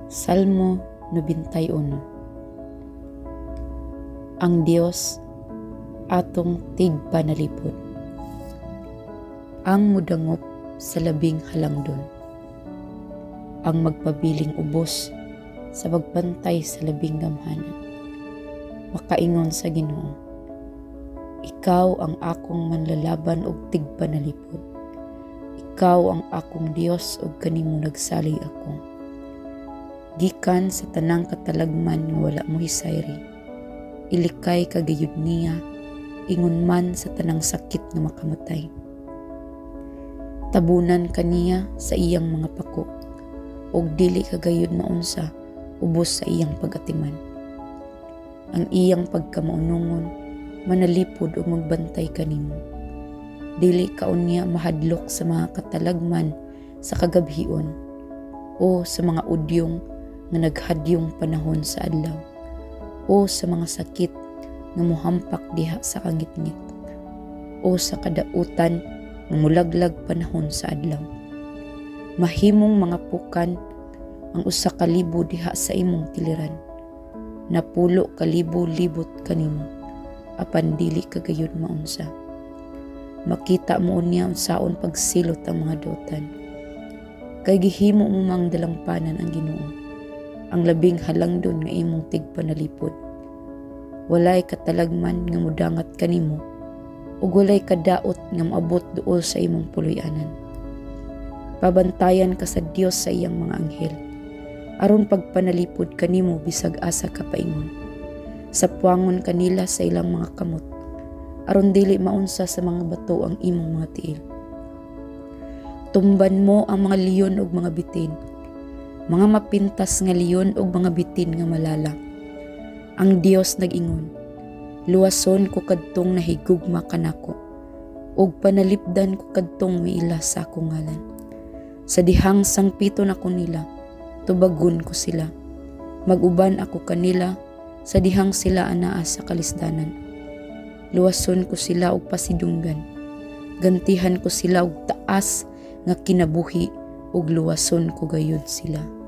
Salmo 91. Ang Dios atong tigpanalipod, ang mudangop sa labing halangdon, ang magpabiling ubos sa pagbantay sa labing gamhanan. Makaingon sa Ginoo, ikaw ang akong manlalaban og tigpanalipod. Ikaw ang akong Dios ug kanimo nagsalig ako. Gikan sa tanang katalagman nga wala mo hisayri, ilikay kagayud niya, ingon man sa tanang sakit nga makamatay. Tabunan kaniya sa iyang mga pako, ug dili kagayud maunsa ubos sa iyang pag-atiman. Ang iyang pagkamaunungon manalipod ug magbantay kanimo. Dili kaunya mahadlok sa mga katalagman sa kagabhion o sa mga udyong nga naghadyong panahon sa adlaw o sa mga sakit nga mohampak diha sa kangitngit o sa kadautan nga mulaglag panahon sa adlaw. Mahimong mga pukan ang usa ka libo diha sa imong tiliran, napulo ka libo-libot kanimo apan dili kagayud maunsa. Makita mo unya unsaon pagsilot ang mga dotan, kay gihimo mo mang dalampanan ang Ginoo, ang labing halangdon nga imong tigpanalipod. Walay katalagman nga mudangat kanimo, ug walay kadaot nga maabot duol sa imong puloy-anan. Pabantayan ka sa Dios sa iyang mga anghel, aron pagpanalipod kanimo bisag asa ka paingon. Sapuangon kanila sa ilang mga kamot, aron dili maunsa sa mga bato ang imong mga tiil. Tumban mo ang mga leon ug mga bitin, mga mapintas nga leon ug mga bitin nga malala. Ang Dios nag-ingon, luwason ko kadtong nahigugma kanako, ug panalipdan ko kadtong miila sa akong ngalan. Sa dihang sangpiton ako nila, tubagon ko sila. Maguban ako kanila sa dihang sila anaa sa kalisdanan. Luwason ko sila og pasidunggan, gantihan ko sila og taas nga kinabuhi ug luwason ko gayud sila.